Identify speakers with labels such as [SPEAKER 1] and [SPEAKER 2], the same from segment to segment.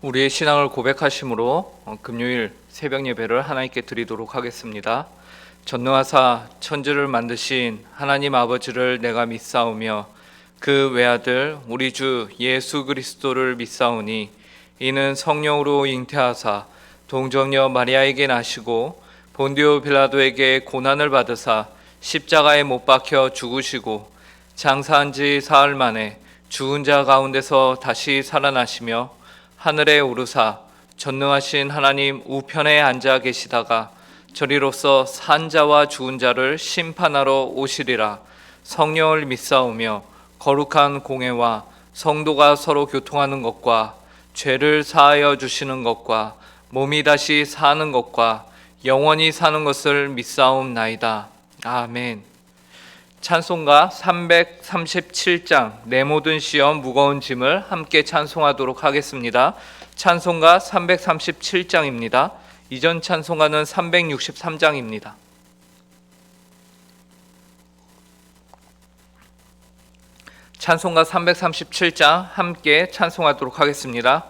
[SPEAKER 1] 우리의 신앙을 고백하심으로 금요일 새벽 예배를 하나님께 드리도록 하겠습니다. 전능하사 천지를 만드신 하나님 아버지를 내가 믿사오며 그 외아들 우리 주 예수 그리스도를 믿사오니 이는 성령으로 잉태하사 동정녀 마리아에게 나시고 본디오 빌라도에게 고난을 받으사 십자가에 못 박혀 죽으시고 장사한 지 사흘 만에 죽은 자 가운데서 다시 살아나시며 하늘에 오르사 전능하신 하나님 우편에 앉아 계시다가 저리로서 산 자와 죽은 자를 심판하러 오시리라. 성령을 믿사오며 거룩한 공회와 성도가 서로 교통하는 것과 죄를 사하여 주시는 것과 몸이 다시 사는 것과 영원히 사는 것을 믿사옵나이다. 아멘. 찬송가 337장 내 모든 시험 무거운 짐을 함께 찬송하도록 하겠습니다. 찬송가 337장입니다. 이전 찬송가는 363장입니다. 찬송가 337장 함께 찬송하도록 하겠습니다.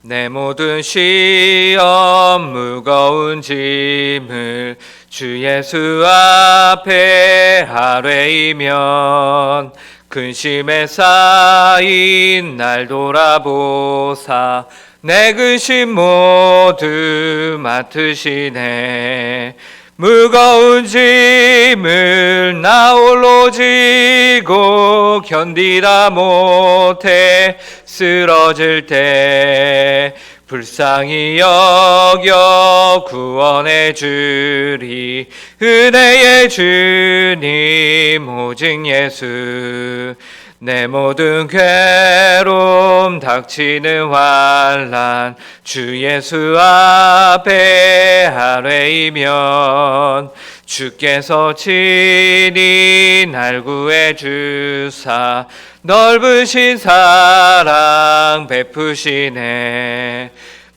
[SPEAKER 1] 내 모든 시험 무거운 짐을 주 예수 앞에 아뢰이면 근심에 쌓인 날 돌아보사 내 근심 모두 맡으시네. 무거운 짐을 나 홀로 지고 견디다 못해 쓰러질 때 불쌍히 여겨 구원해 주리. 은혜의 주님 오직 예수. 내 모든 괴로움 닥치는 환난 주 예수 앞에 아뢰이면 주께서 친히 날 구해 주사 넓으신 사랑 베푸시네.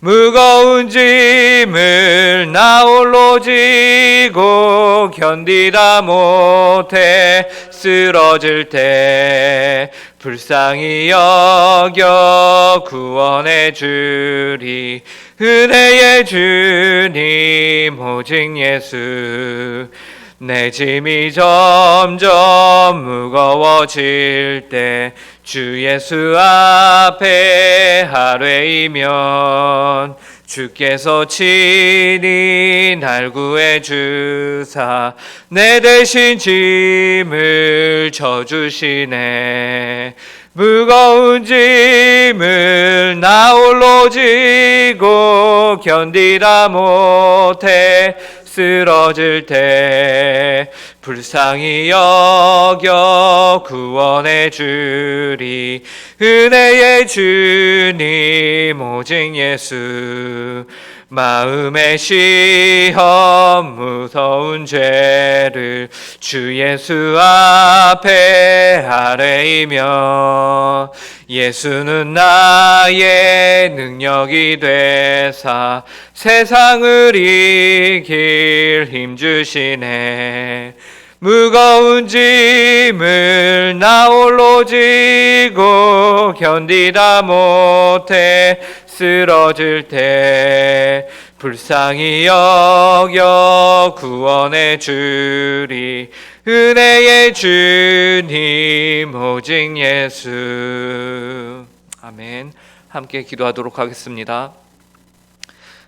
[SPEAKER 1] 무거운 짐을 나 홀로 지고 견디다 못해 쓰러질 때 불쌍히 여겨 구원해 주리. 은혜의 주님 오직 예수. 내 짐이 점점 무거워질 때 주 예수 앞에 아뢰이면 주께서 친히 날 구해 주사 내 대신 짐을 져주시네. 무거운 짐을 나 홀로 지고 견디다 못해 쓰러질 때 불쌍히 여겨 구원해 주리. 은혜의 주님 오직 예수. 마음의 시험 무서운 죄를 주 예수 앞에 아뢰이며 예수는 나의 능력이 되사 세상을 이길 힘 주시네. 무거운 짐을 나 홀로 지고 견디다 못해 쓰러질 때 불쌍히 여겨 구원해 주리. 은혜의 주님 오직 예수. 아멘. 함께 기도하도록 하겠습니다.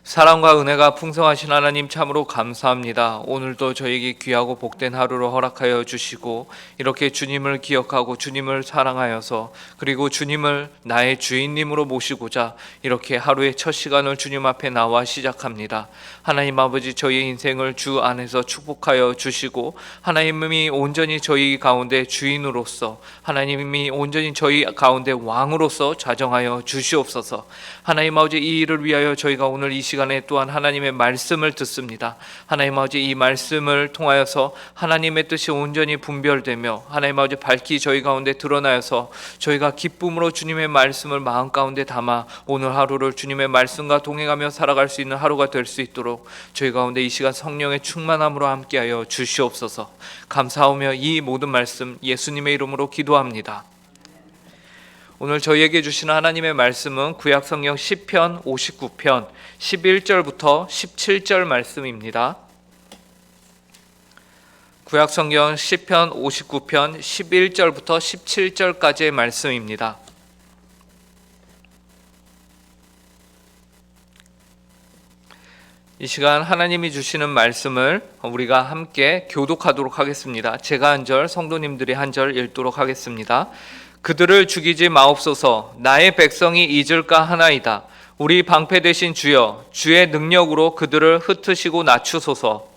[SPEAKER 1] 사랑과 은혜가 풍성하신 하나님 참으로 감사합니다. 오늘도 저에게 귀하고 복된 하루를 허락하여 주시고 이렇게 주님을 기억하고 주님을 사랑하여서 그리고 주님을 나의 주인님으로 모시고자 이렇게 하루의 첫 시간을 주님 앞에 나와 시작합니다. 하나님 아버지, 저희 인생을 주 안에서 축복하여 주시고 하나님이 온전히 저희 가운데 주인으로서 하나님이 온전히 저희 가운데 왕으로서 좌정하여 주시옵소서. 하나님 아버지, 이 일을 위하여 저희가 오늘 이 시간에 또한 하나님의 말씀을 듣습니다. 하나님 아버지, 이 말씀을 통하여서 하나님의 뜻이 온전히 분별되며 하나님 아버지 밝히 저희 가운데 드러나여서 저희가 기쁨으로 주님의 말씀을 마음 가운데 담아 오늘 하루를 주님의 말씀과 동행하며 살아갈 수 있는 하루가 될 수 있도록 저희 가운데 이 시간 성령의 충만함으로 함께하여 주시옵소서. 감사하며 이 모든 말씀 예수님의 이름으로 기도합니다. 오늘 저희에게 주시는 하나님의 말씀은 구약성경 시편 59편 11절부터 17절 말씀입니다. 구약성경 시편 59편 11절부터 17절까지의 말씀입니다. 이 시간 하나님이 주시는 말씀을 우리가 함께 교독하도록 하겠습니다. 제가 한 절, 성도님들이 한 절 읽도록 하겠습니다. 그들을 죽이지 마옵소서. 나의 백성이 잊을까 하나이다. 우리 방패 되신 주여, 주의 능력으로 그들을 흩으시고 낮추소서.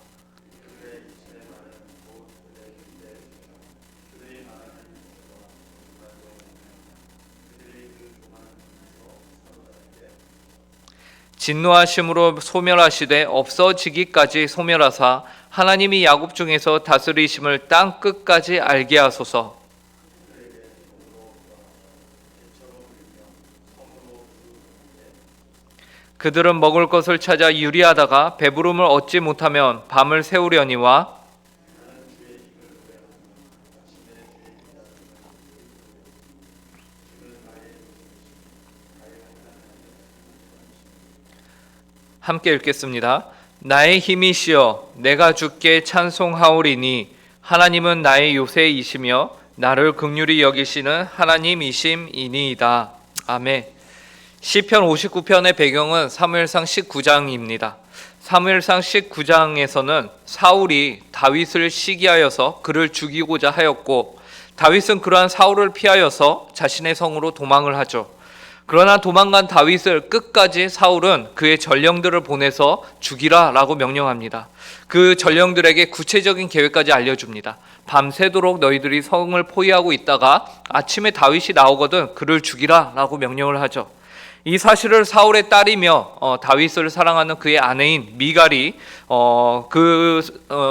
[SPEAKER 1] 진노하심으로 소멸하시되 없어지기까지 소멸하사 하나님이 야곱 중에서 다스리심을 땅 끝까지 알게 하소서. 그들은 먹을 것을 찾아 유리하다가 배부름을 얻지 못하면 밤을 새우려니와 함께 읽겠습니다. 나의 힘이시여 내가 주께 찬송하오리니 하나님은 나의 요새이시며 나를 긍휼히 여기시는 하나님이심이니이다. 아멘. 시편 59편의 배경은 사무엘상 19장입니다. 사무엘상 19장에서는 사울이 다윗을 시기하여서 그를 죽이고자 하였고 다윗은 그러한 사울을 피하여서 자신의 성으로 도망을 하죠. 그러나 도망간 다윗을 끝까지 사울은 그의 전령들을 보내서 죽이라 라고 명령합니다. 그 전령들에게 구체적인 계획까지 알려줍니다. 밤새도록 너희들이 성을 포위하고 있다가 아침에 다윗이 나오거든 그를 죽이라 라고 명령을 하죠. 이 사실을 사울의 딸이며 다윗을 사랑하는 그의 아내인 미갈이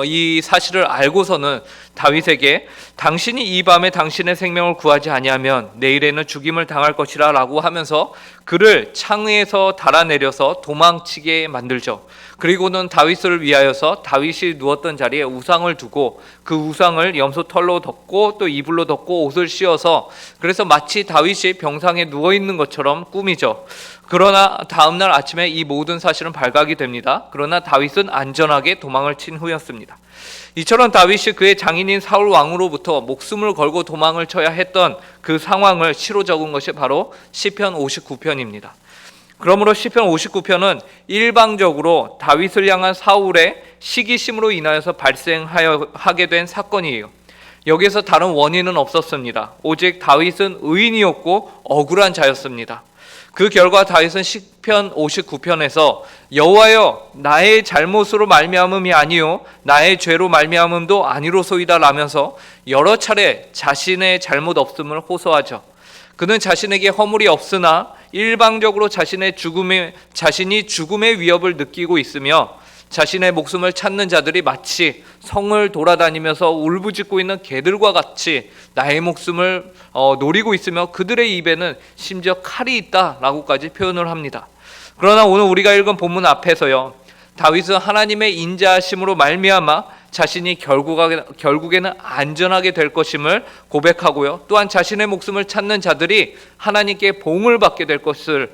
[SPEAKER 1] 이 사실을 알고서는 다윗에게 당신이 이 밤에 당신의 생명을 구하지 아니하면 내일에는 죽임을 당할 것이라 라고 하면서 그를 창에서 달아내려서 도망치게 만들죠. 그리고는 다윗을 위하여서 다윗이 누웠던 자리에 우상을 두고 그 우상을 염소털로 덮고 또 이불로 덮고 옷을 씌워서 그래서 마치 다윗이 병상에 누워있는 것처럼 꾸미죠. 그러나 다음날 아침에 이 모든 사실은 발각이 됩니다. 그러나 다윗은 안전하게 도망을 친 후였습니다. 이처럼 다윗이 그의 장인인 사울 왕으로부터 목숨을 걸고 도망을 쳐야 했던 그 상황을 시로 적은 것이 바로 시편 59편입니다. 그러므로 시편 59편은 일방적으로 다윗을 향한 사울의 시기심으로 인하여서 발생하게 된 사건이에요. 여기에서 다른 원인은 없었습니다. 오직 다윗은 의인이었고 억울한 자였습니다. 그 결과 다윗은 시편 59편에서 여호와여 나의 잘못으로 말미암음이 아니요 나의 죄로 말미암음도 아니로소이다 라면서 여러 차례 자신의 잘못 없음을 호소하죠. 그는 자신에게 허물이 없으나 일방적으로 자신이 죽음의 위협을 느끼고 있으며 자신의 목숨을 찾는 자들이 마치 성을 돌아다니면서 울부짖고 있는 개들과 같이 나의 목숨을 노리고 있으며 그들의 입에는 심지어 칼이 있다라고까지 표현을 합니다. 그러나 오늘 우리가 읽은 본문 앞에서요, 다윗은 하나님의 인자하심으로 말미암아 자신이 결국에는 안전하게 될 것임을 고백하고요. 또한 자신의 목숨을 찾는 자들이 하나님께 보응을 받게 될 것을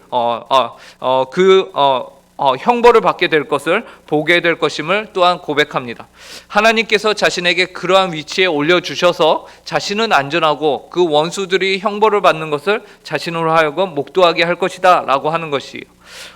[SPEAKER 1] 형벌을 받게 될 것을 보게 될 것임을 또한 고백합니다. 하나님께서 자신에게 그러한 위치에 올려주셔서 자신은 안전하고 그 원수들이 형벌을 받는 것을 자신으로 하여금 목도하게 할 것이다 라고 하는 것이에요.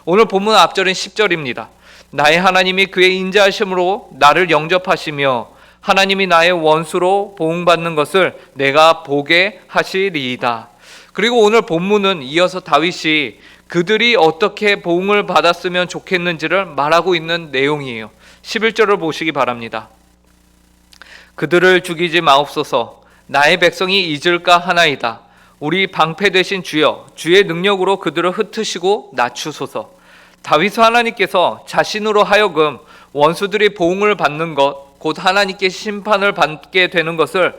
[SPEAKER 1] 오늘 본문 앞절인 10절입니다. 나의 하나님이 그의 인자하심으로 나를 영접하시며 하나님이 나의 원수로 보응받는 것을 내가 보게 하시리이다. 그리고 오늘 본문은 이어서 다윗이 그들이 어떻게 보응을 받았으면 좋겠는지를 말하고 있는 내용이에요. 11절을 보시기 바랍니다. 그들을 죽이지 마옵소서. 나의 백성이 잊을까 하나이다. 우리 방패 되신 주여, 주의 능력으로 그들을 흩으시고 낮추소서. 다윗은 하나님께서 자신으로 하여금 원수들이 보응을 받는 것, 곧 하나님께 심판을 받게 되는 것을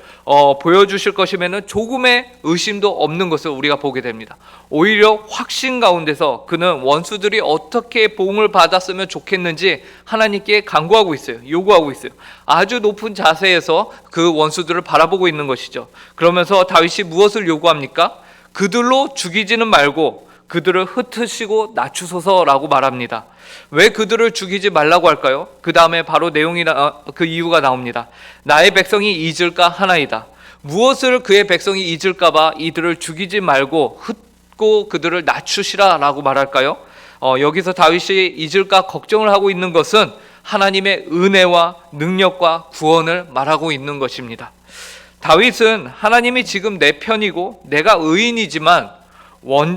[SPEAKER 1] 보여주실 것이면은 조금의 의심도 없는 것을 우리가 보게 됩니다. 오히려 확신 가운데서 그는 원수들이 어떻게 보응을 받았으면 좋겠는지 하나님께 간구하고 있어요. 요구하고 있어요. 아주 높은 자세에서 그 원수들을 바라보고 있는 것이죠. 그러면서 다윗이 무엇을 요구합니까? 그들로 죽이지는 말고 그들을 흩으시고 낮추소서라고 말합니다. 왜 그들을 죽이지 말라고 할까요? 그 다음에 바로 그 이유가 나옵니다. 나의 백성이 잊을까 하나이다. 무엇을 그의 백성이 잊을까 봐 이들을 죽이지 말고 흩고 그들을 낮추시라라고 말할까요? 여기서 다윗이 잊을까 걱정을 하고 있는 것은 하나님의 은혜와 능력과 구원을 말하고 있는 것입니다. 다윗은 하나님이 지금 내 편이고 내가 의인이지만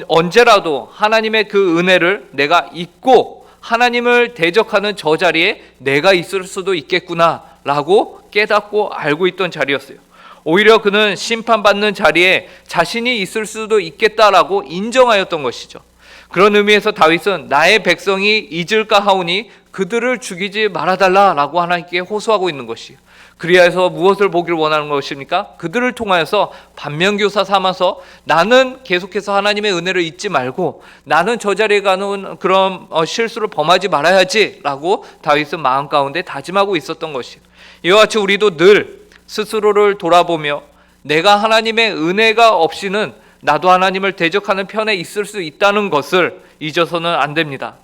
[SPEAKER 1] 언제라도 하나님의 그 은혜를 내가 잊고 하나님을 대적하는 저 자리에 내가 있을 수도 있겠구나 라고 깨닫고 알고 있던 자리였어요. 오히려 그는 심판받는 자리에 자신이 있을 수도 있겠다라고 인정하였던 것이죠. 그런 의미에서 다윗은 나의 백성이 잊을까 하오니 그들을 죽이지 말아달라라고 하나님께 호소하고 있는 것이에요. 그리하여서 무엇을 보길 원하는 것입니까? 그들을 통하여서 반면교사 삼아서 나는 계속해서 하나님의 은혜를 잊지 말고 나는 저 자리에 가는 그런 실수를 범하지 말아야지 라고 다윗은 마음 가운데 다짐하고 있었던 것이에요. 이와 같이 우리도 늘 스스로를 돌아보며 내가 하나님의 은혜가 없이는 나도 하나님을 대적하는 편에 있을 수 있다는 것을 잊어서는 안 됩니다.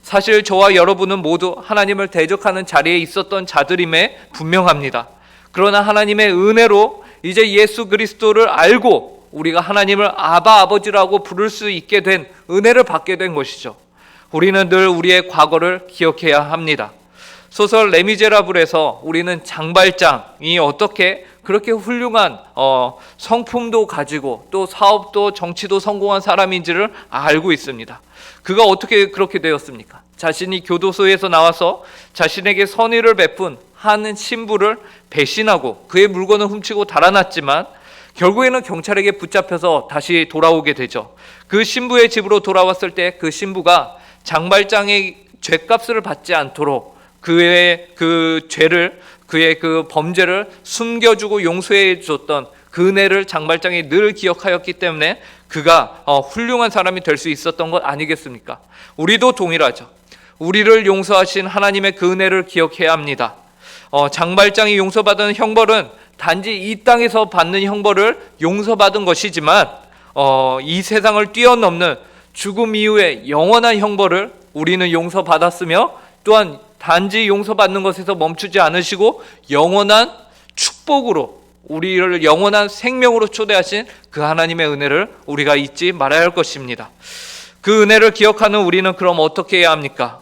[SPEAKER 1] 사실 저와 여러분은 모두 하나님을 대적하는 자리에 있었던 자들임에 분명합니다. 그러나 하나님의 은혜로 이제 예수 그리스도를 알고 우리가 하나님을 아바 아버지라고 부를 수 있게 된 은혜를 받게 된 것이죠. 우리는 늘 우리의 과거를 기억해야 합니다. 소설 레미제라블에서 우리는 장발장이 어떻게 그렇게 훌륭한 성품도 가지고 또 사업도 정치도 성공한 사람인지를 알고 있습니다. 그가 어떻게 그렇게 되었습니까? 자신이 교도소에서 나와서 자신에게 선의를 베푼 한 신부를 배신하고 그의 물건을 훔치고 달아났지만 결국에는 경찰에게 붙잡혀서 다시 돌아오게 되죠. 그 신부의 집으로 돌아왔을 때 그 신부가 장발장의 죗값을 받지 않도록 그의 그 죄를, 그의 그 범죄를 숨겨주고 용서해 줬던 그 은혜를 장발장이 늘 기억하였기 때문에 그가 훌륭한 사람이 될 수 있었던 것 아니겠습니까? 우리도 동일하죠. 우리를 용서하신 하나님의 그 은혜를 기억해야 합니다. 장발장이 용서받은 형벌은 단지 이 땅에서 받는 형벌을 용서받은 것이지만 이 세상을 뛰어넘는 죽음 이후의 영원한 형벌을 우리는 용서받았으며 또한 단지 용서받는 것에서 멈추지 않으시고 영원한 축복으로 우리를 영원한 생명으로 초대하신 그 하나님의 은혜를 우리가 잊지 말아야 할 것입니다. 그 은혜를 기억하는 우리는 그럼 어떻게 해야 합니까?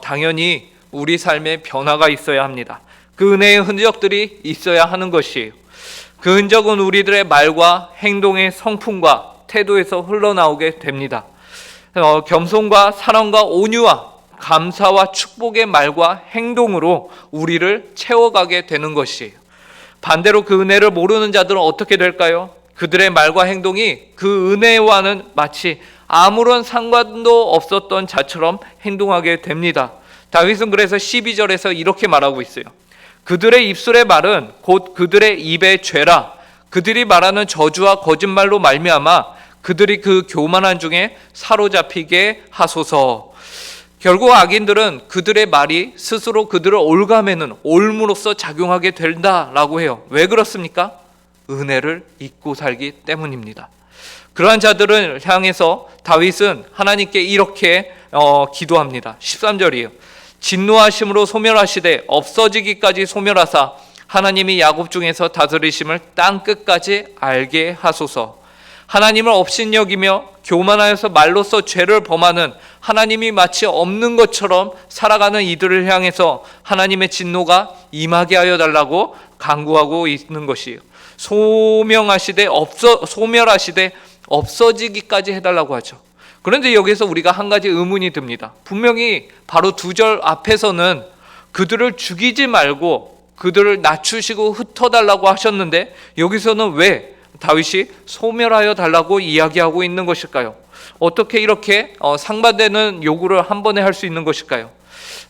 [SPEAKER 1] 당연히 우리 삶에 변화가 있어야 합니다. 그 은혜의 흔적들이 있어야 하는 것이에요. 그 흔적은 우리들의 말과 행동의 성품과 태도에서 흘러나오게 됩니다. 겸손과 사랑과 온유와 감사와 축복의 말과 행동으로 우리를 채워가게 되는 것이에요. 반대로 그 은혜를 모르는 자들은 어떻게 될까요? 그들의 말과 행동이 그 은혜와는 마치 아무런 상관도 없었던 자처럼 행동하게 됩니다. 다윗은 그래서 12절에서 이렇게 말하고 있어요. 그들의 입술의 말은 곧 그들의 입의 죄라. 그들이 말하는 저주와 거짓말로 말미암아 그들이 그 교만한 중에 사로잡히게 하소서. 결국 악인들은 그들의 말이 스스로 그들을 올가매는 올무로써 작용하게 된다라고 해요. 왜 그렇습니까? 은혜를 잊고 살기 때문입니다. 그러한 자들을 향해서 다윗은 하나님께 이렇게 기도합니다. 13절이에요. 진노하심으로 소멸하시되 없어지기까지 소멸하사 하나님이 야곱 중에서 다스리심을 땅 끝까지 알게 하소서. 하나님을 업신여기며 교만하여서 말로써 죄를 범하는 하나님이 마치 없는 것처럼 살아가는 이들을 향해서 하나님의 진노가 임하게 하여 달라고 간구하고 있는 것이에요. 소멸하시되 없어지기까지 해달라고 하죠. 그런데 여기서 우리가 한 가지 의문이 듭니다. 분명히 바로 2절 앞에서는 그들을 죽이지 말고 그들을 낮추시고 흩어달라고 하셨는데 여기서는 왜 다윗이 소멸하여 달라고 이야기하고 있는 것일까요? 어떻게 이렇게 상반되는 요구를 한 번에 할 수 있는 것일까요?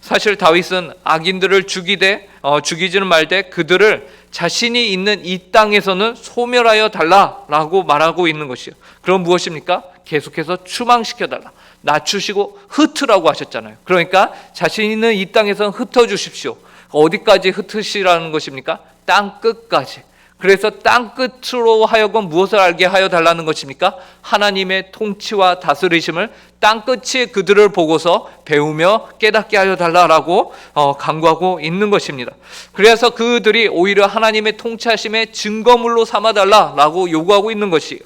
[SPEAKER 1] 사실 다윗은 악인들을 죽이지는 말되 그들을 자신이 있는 이 땅에서는 소멸하여 달라라고 말하고 있는 것이에요. 그럼 무엇입니까? 계속해서 추방시켜달라. 낮추시고 흩으라고 하셨잖아요. 그러니까 자신 있는 이 땅에서는 흩어주십시오. 어디까지 흩으시라는 것입니까? 땅 끝까지. 그래서 땅끝으로 하여금 무엇을 알게 하여 달라는 것입니까? 하나님의 통치와 다스리심을 땅끝이 그들을 보고서 배우며 깨닫게 하여 달라라고 간구하고 있는 것입니다. 그래서 그들이 오히려 하나님의 통치하심의 증거물로 삼아달라라고 요구하고 있는 것이에요.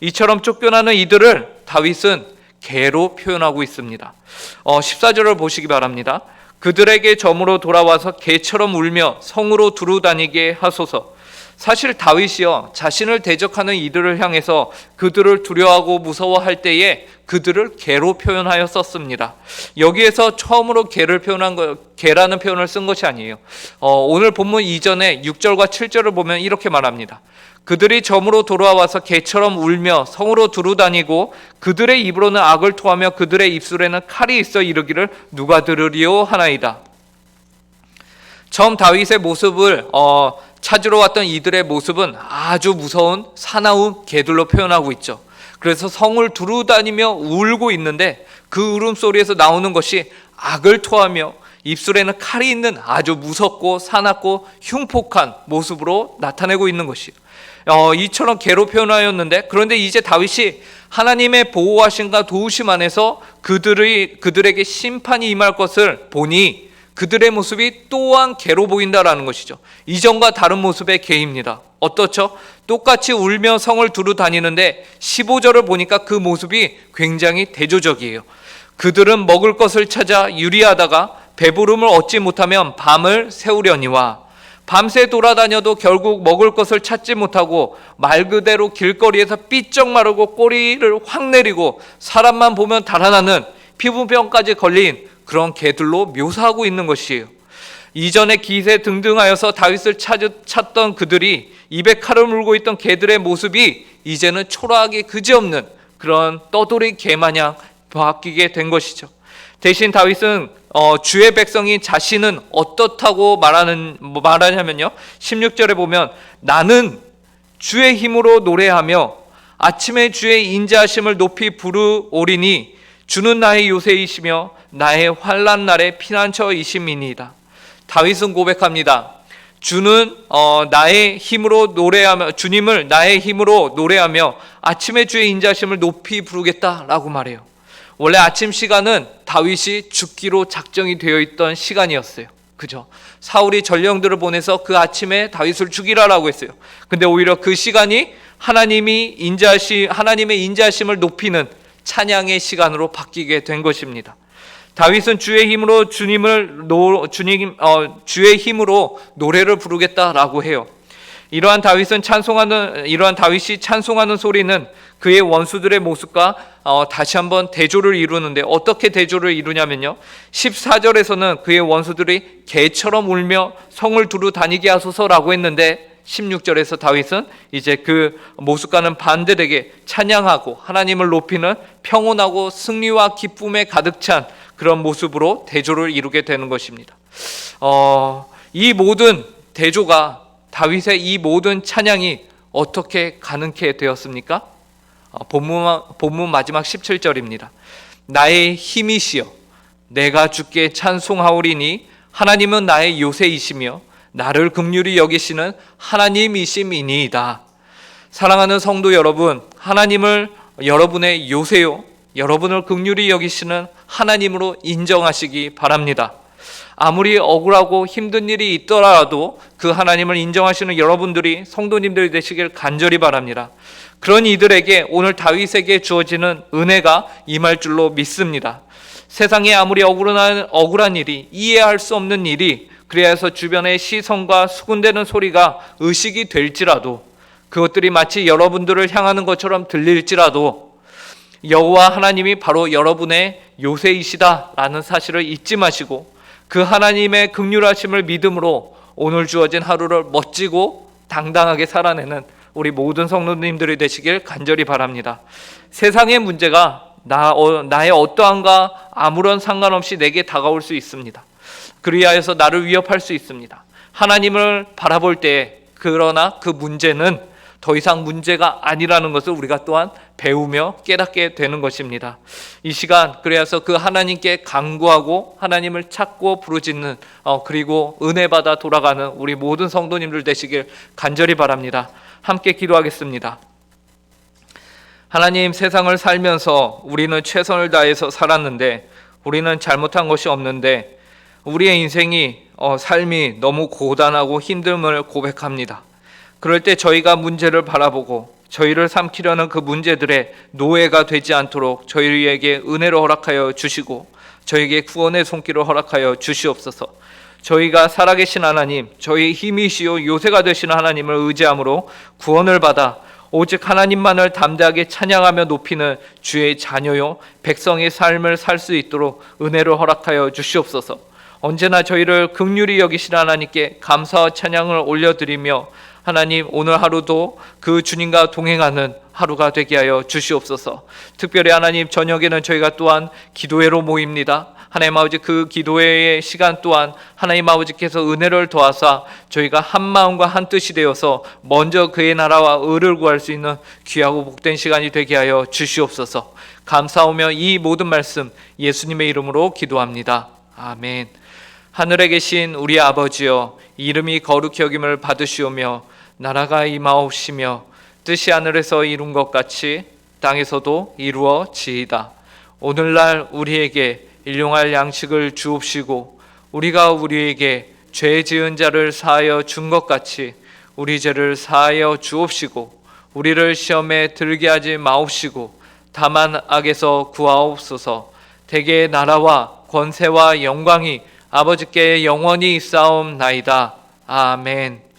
[SPEAKER 1] 이처럼 쫓겨나는 이들을 다윗은 개로 표현하고 있습니다. 14절을 보시기 바랍니다. 그들에게 점으로 돌아와서 개처럼 울며 성으로 두루다니게 하소서. 사실 다윗이요, 자신을 대적하는 이들을 향해서 그들을 두려워하고 무서워할 때에 그들을 개로 표현하여 썼습니다. 여기에서 처음으로 개라는 표현을 쓴 것이 아니에요. 오늘 본문 이전에 6절과 7절을 보면 이렇게 말합니다. 그들이 점으로 돌아와서 개처럼 울며 성으로 두루다니고 그들의 입으로는 악을 토하며 그들의 입술에는 칼이 있어 이르기를 누가 들으리요 하나이다. 처음 다윗의 모습을 찾으러 왔던 이들의 모습은 아주 무서운 사나운 개들로 표현하고 있죠. 그래서 성을 두루다니며 울고 있는데 그 울음소리에서 나오는 것이 악을 토하며 입술에는 칼이 있는 아주 무섭고 사납고 흉폭한 모습으로 나타내고 있는 것이에요. 이처럼 개로 표현하였는데, 그런데 이제 다윗이 하나님의 보호하심과 도우심 안에서 그들에게 심판이 임할 것을 보니 그들의 모습이 또한 개로 보인다라는 것이죠. 이전과 다른 모습의 개입니다. 어떻죠? 똑같이 울며 성을 두루 다니는데 15절을 보니까 그 모습이 굉장히 대조적이에요. 그들은 먹을 것을 찾아 유리하다가 배부름을 얻지 못하면 밤을 새우려니와, 밤새 돌아다녀도 결국 먹을 것을 찾지 못하고 말 그대로 길거리에서 삐쩍 마르고 꼬리를 확 내리고 사람만 보면 달아나는 피부병까지 걸린 그런 개들로 묘사하고 있는 것이에요. 이전에 기세 등등하여서 다윗을 찾던 그들이 입에 칼을 물고 있던 개들의 모습이 이제는 초라하게 그지없는 그런 떠돌이 개마냥 바뀌게 된 것이죠. 대신 다윗은 주의 백성이 자신은 어떻다고 말하냐면요, 16절에 보면 나는 주의 힘으로 노래하며 아침에 주의 인자하심을 높이 부르오리니 주는 나의 요새이시며 나의 환난 날의 피난처이심이니이다. 다윗은 고백합니다. 주는 나의 힘으로 노래하며, 주님을 나의 힘으로 노래하며 아침에 주의 인자하심을 높이 부르겠다라고 말해요. 원래 아침 시간은 다윗이 죽기로 작정이 되어 있던 시간이었어요. 그죠? 사울이 전령들을 보내서 그 아침에 다윗을 죽이라라고 했어요. 근데 오히려 그 시간이 하나님의 인자하심을 높이는 찬양의 시간으로 바뀌게 된 것입니다. 다윗은 주의 힘으로 주의 힘으로 노래를 부르겠다라고 해요. 이러한 다윗이 찬송하는 소리는 그의 원수들의 모습과 다시 한번 대조를 이루는데, 어떻게 대조를 이루냐면요, 14절에서는 그의 원수들이 개처럼 울며 성을 두루 다니게 하소서라고 했는데 16절에서 다윗은 이제 그 모습과는 반대되게 찬양하고 하나님을 높이는 평온하고 승리와 기쁨에 가득 찬 그런 모습으로 대조를 이루게 되는 것입니다. 이 모든 대조가, 다윗의 이 모든 찬양이 어떻게 가능케 되었습니까? 본문 마지막 17절입니다. 나의 힘이시여 내가 주께 찬송하오리니 하나님은 나의 요새이시며 나를 긍휼히 여기시는 하나님이심이니이다. 사랑하는 성도 여러분, 하나님을 여러분의 요새요, 여러분을 긍휼히 여기시는 하나님으로 인정하시기 바랍니다. 아무리 억울하고 힘든 일이 있더라도 그 하나님을 인정하시는 여러분들이 성도님들이 되시길 간절히 바랍니다. 그런 이들에게 오늘 다윗에게 주어지는 은혜가 임할 줄로 믿습니다. 세상에 아무리 억울한 일이, 이해할 수 없는 일이, 그래서 주변의 시선과 수군대는 소리가 의식이 될지라도, 그것들이 마치 여러분들을 향하는 것처럼 들릴지라도 여호와 하나님이 바로 여러분의 요새이시다라는 사실을 잊지 마시고 그 하나님의 긍휼하심을 믿음으로 오늘 주어진 하루를 멋지고 당당하게 살아내는 우리 모든 성도님들이 되시길 간절히 바랍니다. 세상의 문제가 나의 어떠함과 아무런 상관없이 내게 다가올 수 있습니다. 그리하여서 나를 위협할 수 있습니다. 하나님을 바라볼 때, 그러나 그 문제는 더 이상 문제가 아니라는 것을 우리가 또한 배우며 깨닫게 되는 것입니다. 이 시간 그래서 그 하나님께 간구하고 하나님을 찾고 부르짖는 그리고 은혜 받아 돌아가는 우리 모든 성도님들 되시길 간절히 바랍니다. 함께 기도하겠습니다. 하나님, 세상을 살면서 우리는 최선을 다해서 살았는데 우리는 잘못한 것이 없는데 우리의 인생이 삶이 너무 고단하고 힘듦을 고백합니다. 그럴 때 저희가 문제를 바라보고 저희를 삼키려는 그 문제들의 노예가 되지 않도록 저희에게 은혜를 허락하여 주시고 저희에게 구원의 손길을 허락하여 주시옵소서. 저희가 살아계신 하나님, 저희의 힘이시요 요새가 되시는 하나님을 의지함으로 구원을 받아 오직 하나님만을 담대하게 찬양하며 높이는 주의 자녀요 백성의 삶을 살 수 있도록 은혜를 허락하여 주시옵소서. 언제나 저희를 긍휼히 여기시는 하나님께 감사와 찬양을 올려드리며 하나님, 오늘 하루도 그 주님과 동행하는 하루가 되게 하여 주시옵소서. 특별히 하나님, 저녁에는 저희가 또한 기도회로 모입니다. 하나님 아버지, 그 기도회의 시간 또한 하나님 아버지께서 은혜를 도와서 저희가 한 마음과 한 뜻이 되어서 먼저 그의 나라와 의를 구할 수 있는 귀하고 복된 시간이 되게 하여 주시옵소서. 감사하며 이 모든 말씀 예수님의 이름으로 기도합니다. 아멘. 하늘에 계신 우리 아버지여, 이름이 거룩히 여김을 받으시오며 나라가 임하옵시며 뜻이 하늘에서 이룬 것 같이 땅에서도 이루어지이다. 오늘날 우리에게 일용할 양식을 주옵시고 우리가 우리에게 죄 지은 자를 사하여 준 것 같이 우리 죄를 사하여 주옵시고 우리를 시험에 들게 하지 마옵시고 다만 악에서 구하옵소서. 대개의 나라와 권세와 영광이 아버지께 영원히 있사옵나이다. 아멘.